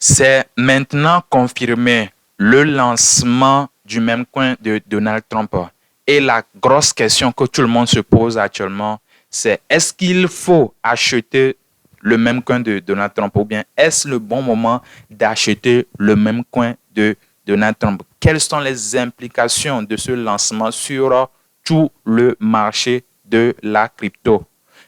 C'est maintenant confirmé le lancement du même coin de Donald Trump. Et la grosse question que tout le monde se pose actuellement, c'est est-ce qu'il faut acheter le même coin de Donald Trump ou bien est-ce le bon moment d'acheter le même coin de Donald Trump? Quelles sont les implications de ce lancement sur tout le marché de la crypto?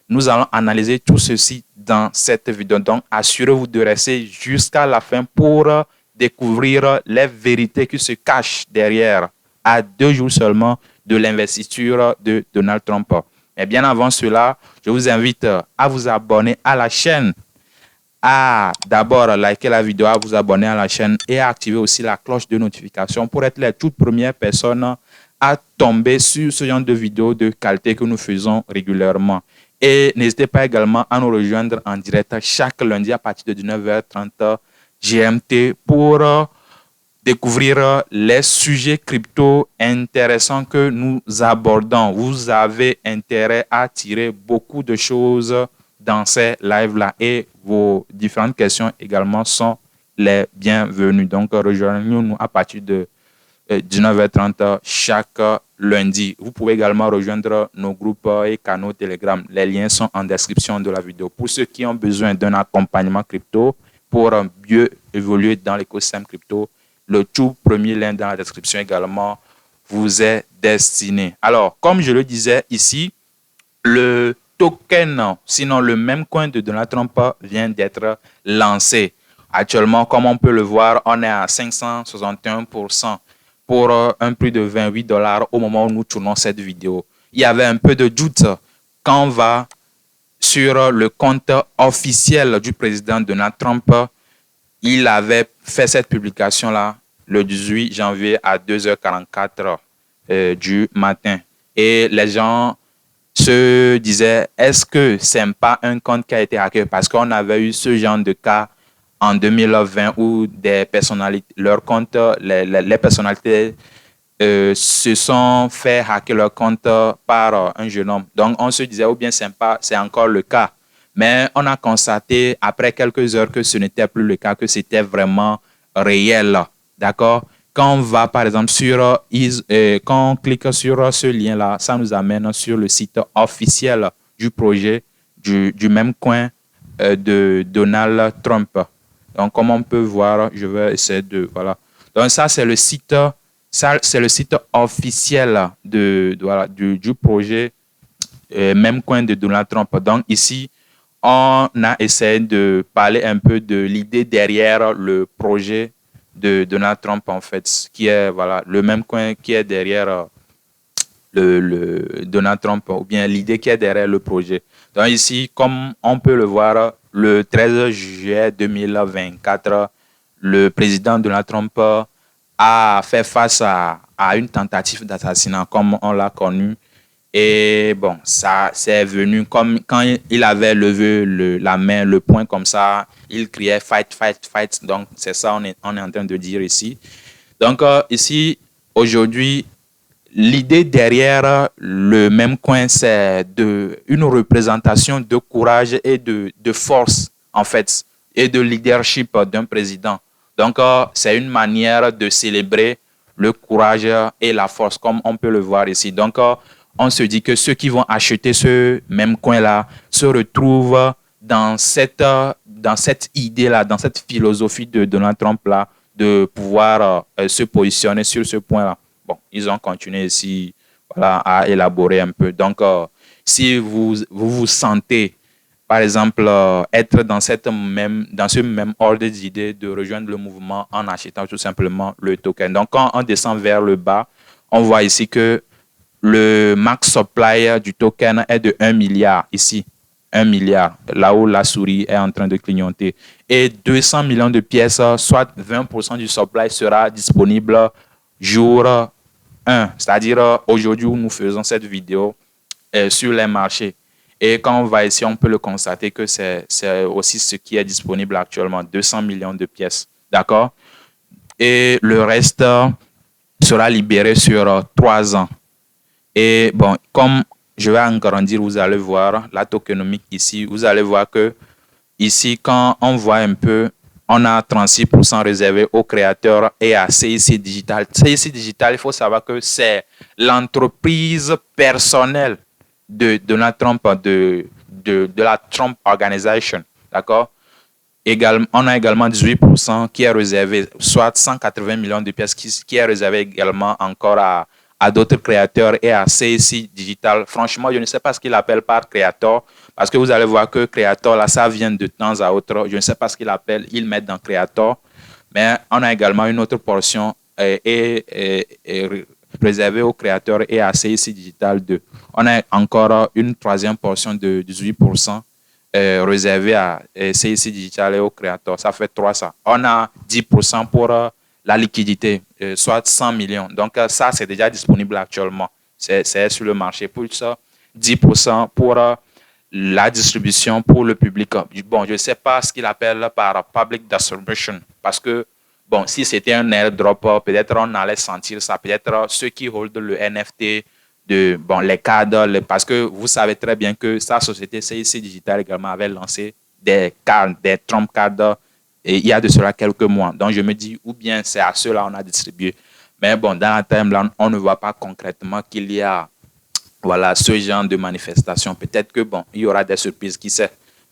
Nous allons analyser tout ceci dans cette vidéo. Donc, assurez-vous de rester jusqu'à la fin pour découvrir les vérités qui se cachent derrière, à 2 jours seulement de l'investiture de Donald Trump. Mais bien avant cela, je vous invite à vous abonner à la chaîne, à d'abord liker la vidéo, à vous abonner à la chaîne et à activer aussi la cloche de notification pour être les toutes premières personnes à tomber sur ce genre de vidéos de qualité que nous faisons régulièrement. Et n'hésitez pas également à nous rejoindre en direct chaque lundi à partir de 19h30 GMT pour découvrir les sujets crypto intéressants que nous abordons. Vous avez intérêt à tirer beaucoup de choses dans ces lives-là et vos différentes questions également sont les bienvenues. Donc, rejoignez-nous à partir de 19h30 chaque lundi. Vous pouvez également rejoindre nos groupes et canaux Telegram. Les liens sont en description de la vidéo. Pour ceux qui ont besoin d'un accompagnement crypto pour mieux évoluer dans l'écosystème crypto, le tout premier lien dans la description également vous est destiné. Alors, comme je le disais ici, le token, sinon le même coin de Donald Trump vient d'être lancé. Actuellement, comme on peut le voir, on est à 561% pour un prix de 28 $ au moment où nous tournons cette vidéo. Il y avait un peu de doute quand on va sur le compte officiel du président Donald Trump. Il avait fait cette publication-là le 18 janvier à 2h44 du matin. Et les gens se disaient, est-ce que ce n'est pas un compte qui a été hacké? Parce qu'on avait eu ce genre de cas en 2020 où des personnalités, leur compte, les personnalités se sont fait hacker leur compte par un jeune homme. Donc, on se disait, ou bien c'est encore le cas. Mais on a constaté après quelques heures que ce n'était plus le cas, que c'était vraiment réel. D'accord? Quand on va, par exemple, quand on clique sur ce lien-là, ça nous amène sur le site officiel du projet du même coin de Donald Trump. Donc, comme on peut voir, je vais essayer de... Voilà. Donc, ça, c'est le site officiel du projet même coin de Donald Trump. Donc, ici, on a essayé de parler un peu de l'idée derrière le projet de Donald Trump, en fait, qui est le même coin qui est derrière le Donald Trump, ou bien l'idée qui est derrière le projet. Donc ici, comme on peut le voir, le 13 juillet 2024, le président Donald Trump a fait face à une tentative d'assassinat, comme on l'a connu. Et bon, ça c'est venu comme quand il avait levé la main, le poing comme ça, il criait fight, fight, fight. Donc c'est ça on est en train de dire ici. Donc ici, aujourd'hui, l'idée derrière le même coin, c'est une représentation de courage et de force, en fait, et de leadership d'un président. Donc, c'est une manière de célébrer le courage et la force, comme on peut le voir ici. Donc, on se dit que ceux qui vont acheter ce même coin-là se retrouvent dans cette idée-là, dans cette philosophie de Donald Trump-là, de pouvoir se positionner sur ce point-là. Bon, ils ont continué ici à élaborer un peu. Donc, si vous sentez, par exemple, être dans ce même ordre d'idée de rejoindre le mouvement en achetant tout simplement le token. Donc, quand on descend vers le bas, on voit ici que le max supply du token est de 1 milliard ici. 1 milliard, là où la souris est en train de clignoter. Et 200 millions de pièces, soit 20% du supply sera disponible jour 1, c'est-à-dire aujourd'hui où nous faisons cette vidéo sur les marchés. Et quand on va ici, on peut le constater que c'est aussi ce qui est disponible actuellement, 200 millions de pièces. D'accord? Et le reste sera libéré sur 3 ans. Et bon, comme je vais agrandir, vous allez voir la tokenomique ici. Vous allez voir que ici, quand on voit un peu on a 36% réservé aux créateurs et à CIC Digital. CIC Digital, il faut savoir que c'est l'entreprise personnelle de Donald Trump, de la Trump Organization. D'accord? On a également 18% qui est réservé, soit 180 millions de pièces qui est réservé également encore à d'autres créateurs et à CIC Digital. Franchement, je ne sais pas ce qu'il appelle par créateur, parce que vous allez voir que créateur, là, ça vient de temps à autre. Je ne sais pas ce qu'il appelle, ils mettent dans créateur. Mais on a également une autre portion réservée aux créateurs et à CIC Digital 2. On a encore une troisième portion de 18% réservé à CIC Digital et aux créateurs. Ça fait 300. On a 10% pour la liquidité, soit 100 millions. Donc, ça, c'est déjà disponible actuellement. C'est sur le marché. Pour ça, 10% pour la distribution pour le public. Bon, je ne sais pas ce qu'il appelle par public distribution, parce que, bon, si c'était un airdrop, peut-être on allait sentir ça. Peut-être ceux qui holdent le NFT, les cadres, parce que vous savez très bien que sa société CIC Digital également avait lancé des Trump cards et il y a de cela quelques mois. Donc, je me dis, ou bien c'est à ceux-là qu'on a distribué. Mais bon, dans la timeline, on ne voit pas concrètement qu'il y a ce genre de manifestation. Peut-être que, bon, il y aura des surprises, qui sait.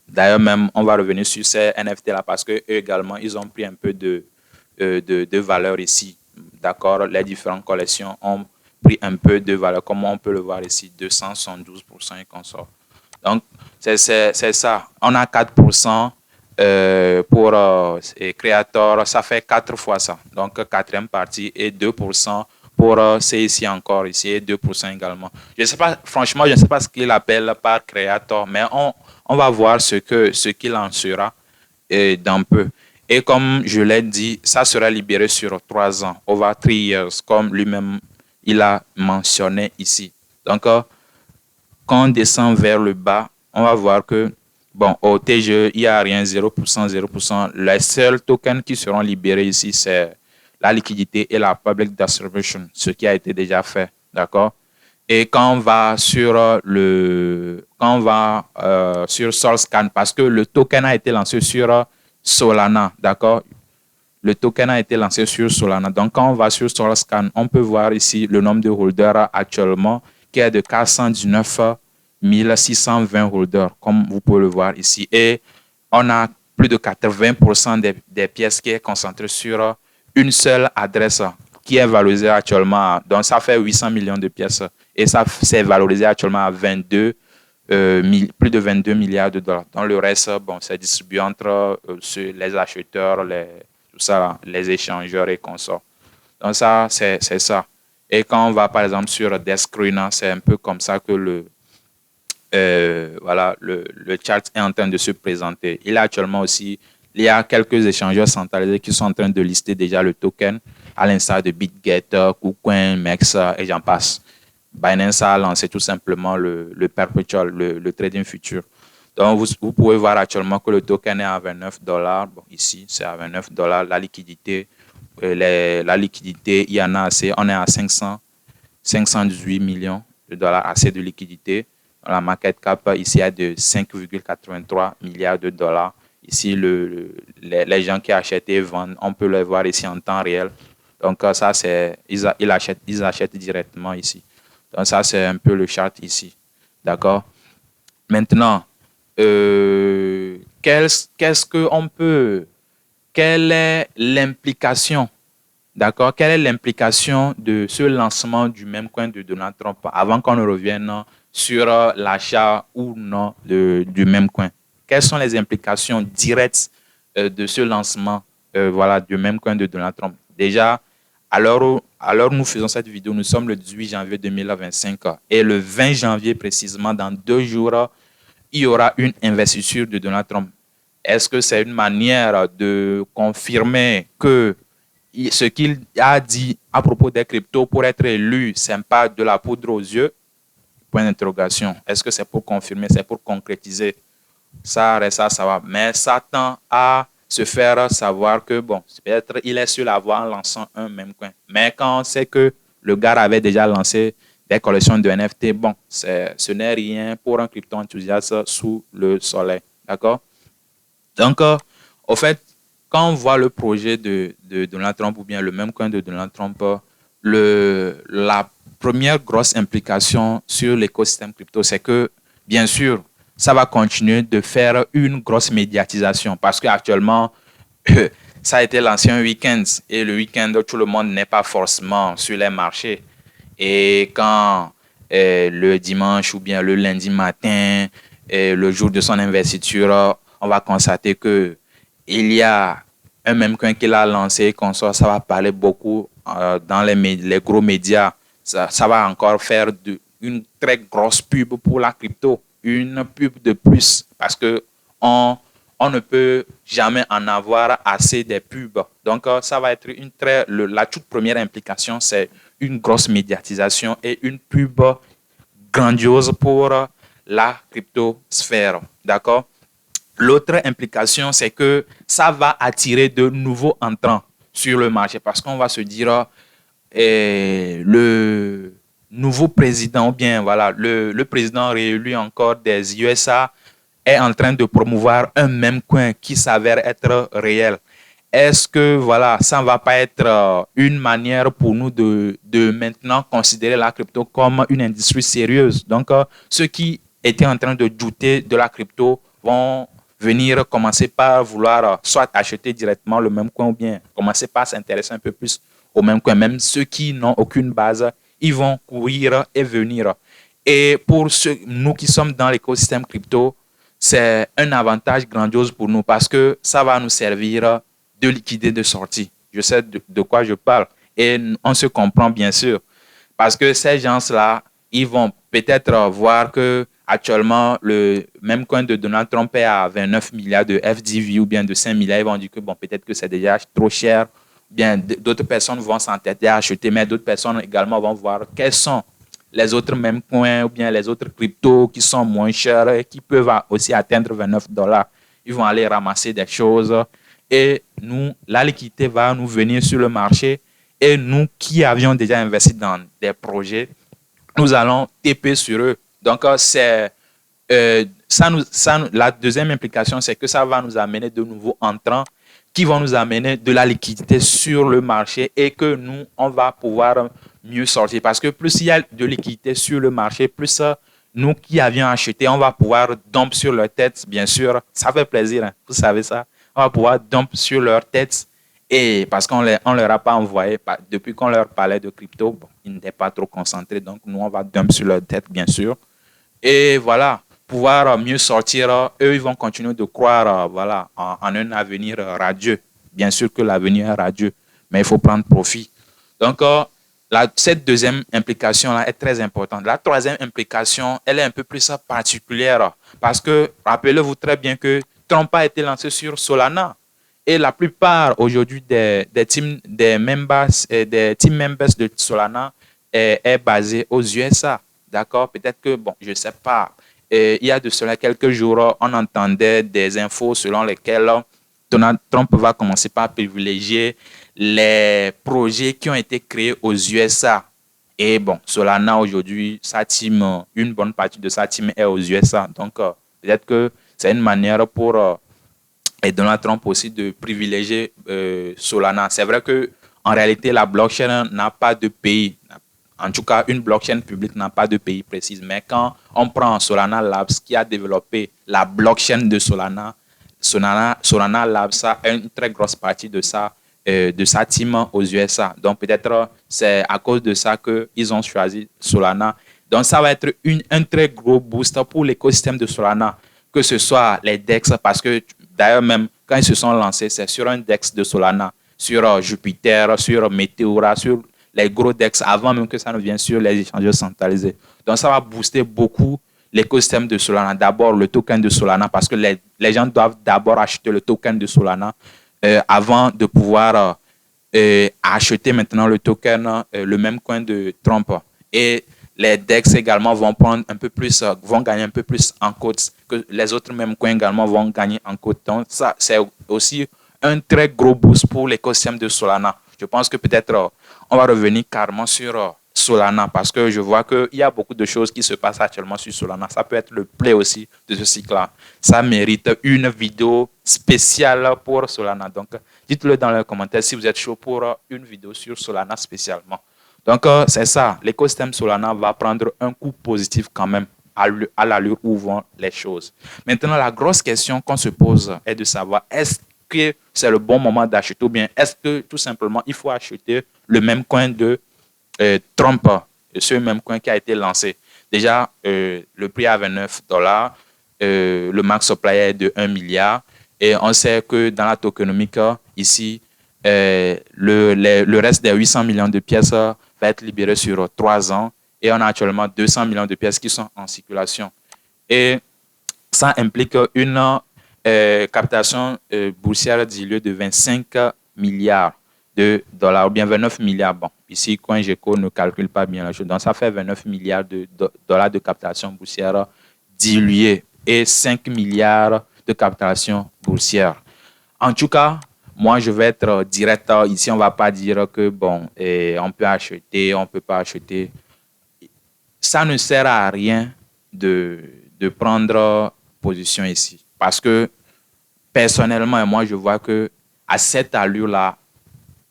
D'ailleurs, même, on va revenir sur ces NFT-là parce qu'eux également, ils ont pris un peu de valeur ici. D'accord? Les différentes collections ont pris un peu de valeur, comme on peut le voir ici, 272% et consort. Donc, c'est ça. On a 4% pour créateurs, ça fait 4 fois ça. Donc, quatrième partie et 2% pour c'est ici encore, ici et 2% également. Je ne sais pas, franchement, je ne sais pas ce qu'il appelle par créateur, mais on va voir ce qu'il en sera dans peu. Et comme je l'ai dit, ça sera libéré sur 3 ans, over 3 years, comme lui-même il a mentionné ici. Donc, quand on descend vers le bas, on va voir que, bon, au TGE, il n'y a rien, 0%, 0%. Les seuls tokens qui seront libérés ici, c'est la liquidité et la public distribution, ce qui a été déjà fait, d'accord? Et quand on va sur sur Solscan, parce que le token a été lancé sur Solana, d'accord? Le token a été lancé sur Solana. Donc, quand on va sur Solscan, on peut voir ici le nombre de holders actuellement qui est de 419 620 holders, comme vous pouvez le voir ici. Et on a plus de 80% des pièces qui est concentrées sur une seule adresse qui est valorisée actuellement. Donc, ça fait 800 millions de pièces. Et ça s'est valorisé actuellement à plus de 22 milliards de dollars. Donc, le reste, bon, c'est distribué entre les acheteurs, tout ça, les échangeurs et consorts. Donc, ça, c'est ça. Et quand on va, par exemple, sur Deskrina, c'est un peu comme ça que le chart est en train de se présenter. Il y a quelques échangeurs centralisés qui sont en train de lister déjà le token, à l'instar de BitGet, KuCoin, MEX et j'en passe. Binance a lancé tout simplement le perpetual, le trading futur. Donc, vous pouvez voir actuellement que le token est à 29 $. Bon, ici, c'est à 29 $. La liquidité, il y en a assez. On est à 518 millions de dollars, assez de liquidité. La market cap ici est de 5,83 milliards de dollars. Ici, les gens qui achètent et vendent, on peut le voir ici en temps réel. Donc, ça, ils achètent directement ici. Donc, ça, c'est un peu le chart ici. D'accord? Maintenant, quelle est l'implication, d'accord? Quelle est l'implication de ce lancement du même coin de Donald Trump avant qu'on ne revienne sur l'achat ou non du même coin? Quelles sont les implications directes de ce lancement du même coin de Donald Trump? Déjà, alors où nous faisons cette vidéo, nous sommes le 18 janvier 2025 et le 20 janvier précisément, dans 2 jours, il y aura une investiture de Donald Trump. Est-ce que c'est une manière de confirmer que ce qu'il a dit à propos des cryptos pour être élu, ce n'est pas de la poudre aux yeux? Point d'interrogation. Est-ce que c'est pour confirmer, c'est pour concrétiser? Ça reste à savoir. Mais ça tend à se faire savoir que, bon, peut-être il est sur la voie en lançant un même coin. Mais quand on sait que le gars avait déjà lancé des collections de NFT, bon, ce n'est rien pour un crypto-enthousiaste sous le soleil. D'accord? Donc, au fait, quand on voit le projet de Donald Trump ou bien le même coin de Donald Trump, la première grosse implication sur l'écosystème crypto, c'est que, bien sûr, ça va continuer de faire une grosse médiatisation parce qu'actuellement, ça a été lancé un week-end et le week-end, tout le monde n'est pas forcément sur les marchés. Et quand le dimanche ou bien le lundi matin, le jour de son investiture, on va constater que il y a un même coin qu'il a lancé, qu'on soit, ça va parler beaucoup dans les gros médias. Ça va encore faire une très grosse pub pour la crypto, une pub de plus, parce que on ne peut jamais en avoir assez des pubs. Donc, ça va être la toute première implication, c'est une grosse médiatisation et une pub grandiose pour la cryptosphère. D'accord? L'autre implication, c'est que ça va attirer de nouveaux entrants sur le marché parce qu'on va se dire le nouveau président, ou bien voilà, le président réélu encore des USA est en train de promouvoir un même coin qui s'avère être réel. Est-ce que voilà, ça ne va pas être une manière pour nous de maintenant considérer la crypto comme une industrie sérieuse? Donc, ceux qui étaient en train de douter de la crypto vont venir commencer par vouloir soit acheter directement le même coin ou bien commencer par s'intéresser un peu plus au même coin. Même ceux qui n'ont aucune base, ils vont courir et venir. Et pour nous qui sommes dans l'écosystème crypto, c'est un avantage grandiose pour nous parce que ça va nous servir de liquidité de sortie. Je sais de quoi je parle et on se comprend bien sûr parce que ces gens-là, ils vont peut-être voir que actuellement le même coin de Donald Trump est à 29 milliards de FDV ou bien de 5 milliards. Ils vont dire que bon, peut-être que c'est déjà trop cher. Bien, d'autres personnes vont s'entêter à acheter, mais d'autres personnes également vont voir quels sont les autres mêmes coins ou bien les autres cryptos qui sont moins chers et qui peuvent aussi atteindre 29 dollars. Ils vont aller ramasser des choses et nous, la liquidité va nous venir sur le marché et nous qui avions déjà investi dans des projets, nous allons TP sur eux. Donc, la deuxième implication, c'est que ça va nous amener de nouveaux entrants qui vont nous amener de la liquidité sur le marché et que nous, on va pouvoir mieux sortir. Parce que plus il y a de liquidité sur le marché, plus nous qui avions acheté, on va pouvoir dump sur leur tête, bien sûr. Ça fait plaisir, hein, vous savez ça. On va pouvoir dump sur leur tête et parce qu'on ne leur a pas envoyé, depuis qu'on leur parlait de crypto, bon, ils n'étaient pas trop concentrés. Donc, nous, on va dump sur leur tête, bien sûr. Et voilà, pouvoir mieux sortir, eux, ils vont continuer de croire voilà, en un avenir radieux. Bien sûr que l'avenir est radieux, mais il faut prendre profit. Donc, cette deuxième implication-là est très importante. La troisième implication, elle est un peu plus particulière parce que, rappelez-vous très bien que Trump a été lancé sur Solana. Et la plupart aujourd'hui des team members de Solana est basé aux USA. D'accord? Peut-être que, bon, je ne sais pas. Il y a de cela quelques jours, on entendait des infos selon lesquelles Donald Trump va commencer par privilégier les projets qui ont été créés aux USA. Et bon, Solana aujourd'hui, sa team, une bonne partie de sa team est aux USA. Donc, peut-être que c'est une manière pour Donald Trump aussi de privilégier Solana. C'est vrai que en réalité, la blockchain n'a pas de pays. En tout cas, une blockchain publique n'a pas de pays précis. Mais quand on prend Solana Labs qui a développé la blockchain de Solana Labs a une très grosse partie de sa team aux USA. Donc peut-être c'est à cause de ça qu'ils ont choisi Solana. Donc ça va être un très gros boost pour l'écosystème de Solana, que ce soit les DEX, parce que d'ailleurs même quand ils se sont lancés, c'est sur un DEX de Solana, sur Jupiter, sur Meteora, sur les gros DEX avant même que ça ne vienne sur les échangeurs centralisés. Donc, ça va booster beaucoup l'écosystème de Solana. D'abord, le token de Solana, parce que les gens doivent d'abord acheter le token de Solana avant de pouvoir acheter maintenant le token, le même coin de Trump. Et les DEX également vont prendre un peu plus, vont gagner un peu plus en cotes, que les autres mêmes coins également vont gagner en cotes. Donc, ça, c'est aussi un très gros boost pour l'écosystème de Solana. Je pense que peut-être on va revenir carrément sur Solana parce que je vois qu'il y a beaucoup de choses qui se passent actuellement sur Solana. Ça peut être le play aussi de ce cycle-là. Ça mérite une vidéo spéciale pour Solana. Donc, dites-le dans les commentaires si vous êtes chaud pour une vidéo sur Solana spécialement. Donc, c'est ça. L'écosystème Solana va prendre un coup positif quand même à l'allure où vont les choses. Maintenant, la grosse question qu'on se pose est de savoir est-ce que c'est le bon moment d'acheter ou bien est-ce que tout simplement il faut acheter le même coin de Trump, ce même coin qui a été lancé. Déjà, le prix à 29 $, le max supply est de 1 milliard. Et on sait que dans la tokenomique, ici, le reste des 800 millions de pièces va être libéré sur 3 ans. Et on a actuellement 200 millions de pièces qui sont en circulation. Et ça implique une captation boursière diluée de 25 milliards de dollars ou bien 29 milliards. Bon, ici, CoinGecko ne calcule pas bien la chose. Donc, ça fait 29 milliards de dollars de captation boursière diluée et 5 milliards de captation boursière. En tout cas, moi, je vais être direct. Ici, on ne va pas dire que, bon, on peut acheter, on ne peut pas acheter. Ça ne sert à rien de prendre position ici. Parce que, personnellement, moi, je vois que à cette allure-là,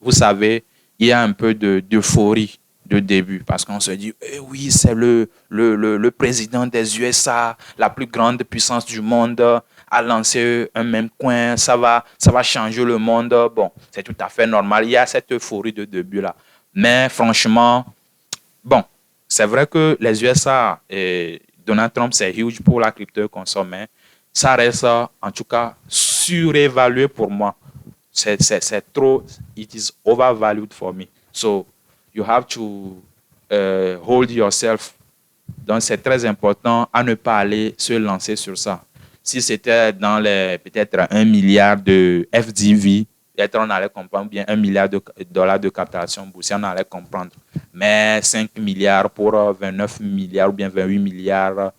vous savez, il y a un peu d'euphorie de début parce qu'on se dit, eh oui, c'est le président des USA, la plus grande puissance du monde, a lancé un même coin, ça va changer le monde. Bon, c'est tout à fait normal. Il y a cette euphorie de début-là. Mais franchement, bon, c'est vrai que les USA et Donald Trump, c'est huge pour la crypto qu'on mais ça reste en tout cas surévalué pour moi. C'est trop, it is overvalued for me. So you have to hold yourself. Donc c'est très important à ne pas aller se lancer sur ça. Si c'était dans les peut-être 1 milliard de FDV, peut-être on allait comprendre, bien 1 milliard de dollars de captation boursière, on allait comprendre. Mais 5 milliards pour 29 milliards ou bien 28 milliards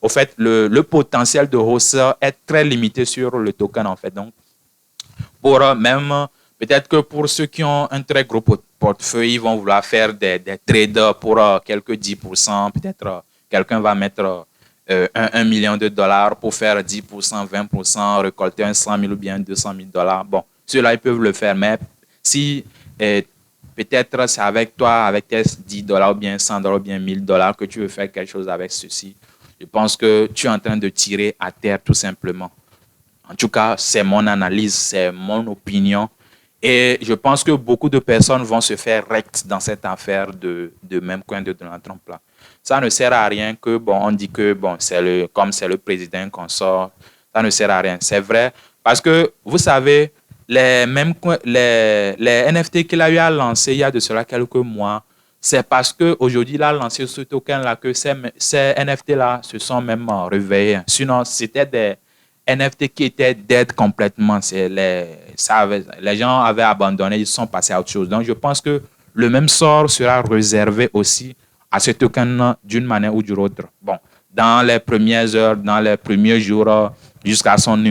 au fait, le potentiel de hausse est très limité sur le token, en fait. Donc, pour même, peut-être que pour ceux qui ont un très gros portefeuille, ils vont vouloir faire des trades pour quelques 10%. Peut-être quelqu'un va mettre 1 million de dollars pour faire 10%, 20%, récolter un 100 000 ou bien 200 000 $. Bon, ceux-là, ils peuvent le faire, mais si peut-être c'est avec toi, avec tes 10 $ ou bien 100 $ ou bien 1000 $ que tu veux faire quelque chose avec ceci. Je pense que tu es en train de tirer à terre tout simplement. En tout cas, c'est mon analyse, c'est mon opinion. Et je pense que beaucoup de personnes vont se faire rectes dans cette affaire de même coin de Donald Trump là. Ça ne sert à rien que, bon, on dit que, bon, comme c'est le président qu'on sort, ça ne sert à rien. C'est vrai, parce que, vous savez, les NFT qu'il a eu à lancer il y a de cela quelques mois, c'est parce qu'aujourd'hui, il a lancé ce token-là que ces NFT-là se sont même réveillés. Sinon, c'était des NFT qui étaient dead complètement. Les gens avaient abandonné, ils sont passés à autre chose. Donc, je pense que le même sort sera réservé aussi à ce token d'une manière ou d'une autre. Bon, dans les premières heures, dans les premiers jours, jusqu'à son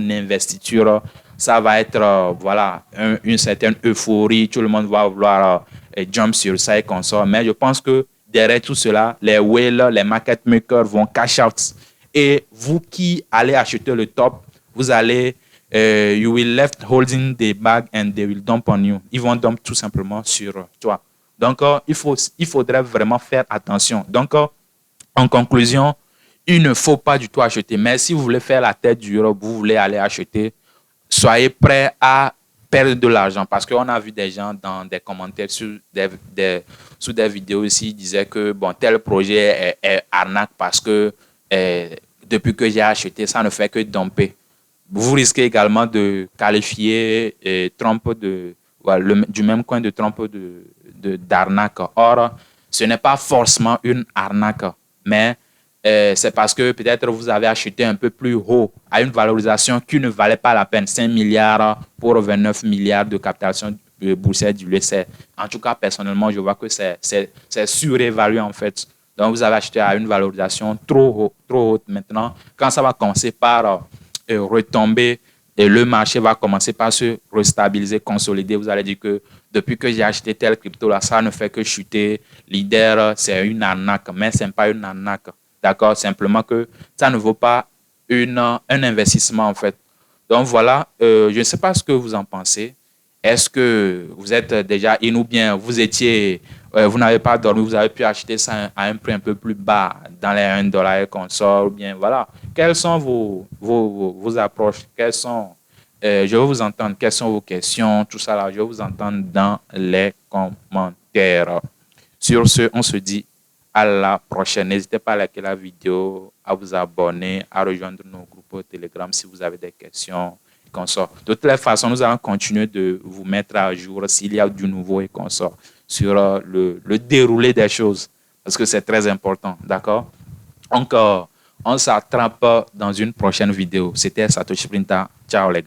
investiture, ça va être voilà, une certaine euphorie. Tout le monde va vouloir jump sur ça et consort. Mais je pense que derrière tout cela, les whales, les market makers vont cash out. Et vous qui allez acheter le top, vous allez, you will left holding the bag and they will dump on you. Ils vont dump tout simplement sur toi. Donc, il faudrait vraiment faire attention. Donc, en conclusion, il ne faut pas du tout acheter. Mais si vous voulez faire la tête dure, vous voulez aller acheter, soyez prêt à perdre de l'argent. Parce qu'on a vu des gens dans des commentaires sous des vidéos ici, ils disaient que bon, tel projet est arnaque parce que depuis que j'ai acheté, ça ne fait que dumper. Vous risquez également de qualifier Trump du même coin de Trump d'arnaque. Or, ce n'est pas forcément une arnaque, mais c'est parce que peut-être vous avez acheté un peu plus haut à une valorisation qui ne valait pas la peine. 5 milliards pour 29 milliards de captation boursière du l'USR. En tout cas, personnellement, je vois que c'est surévalué en fait. Donc, vous avez acheté à une valorisation trop haute maintenant. Quand ça va commencer par retomber et le marché va commencer par se restabiliser, consolider, vous allez dire que depuis que j'ai acheté tel crypto là, ça ne fait que chuter. Leader, c'est une arnaque, mais ce n'est pas une arnaque. D'accord? Simplement que ça ne vaut pas un investissement en fait. Donc voilà, je ne sais pas ce que vous en pensez. Est-ce que vous êtes déjà in ou bien vous n'avez pas dormi, vous avez pu acheter ça à un prix un peu plus bas dans les 1 $ et consort ou bien voilà. Quelles sont vos approches? Je veux vous entendre. Quelles sont vos questions? Tout ça là, je veux vous entendre dans les commentaires. Sur ce, on se dit à la prochaine. N'hésitez pas à liker la vidéo, à vous abonner, à rejoindre nos groupes Telegram si vous avez des questions et consorts. De toutes les façons, nous allons continuer de vous mettre à jour s'il y a du nouveau et consorts sur le déroulé des choses parce que c'est très important. D'accord? Donc, on s'attrape dans une prochaine vidéo. C'était Satoshi Printa. Ciao les gars.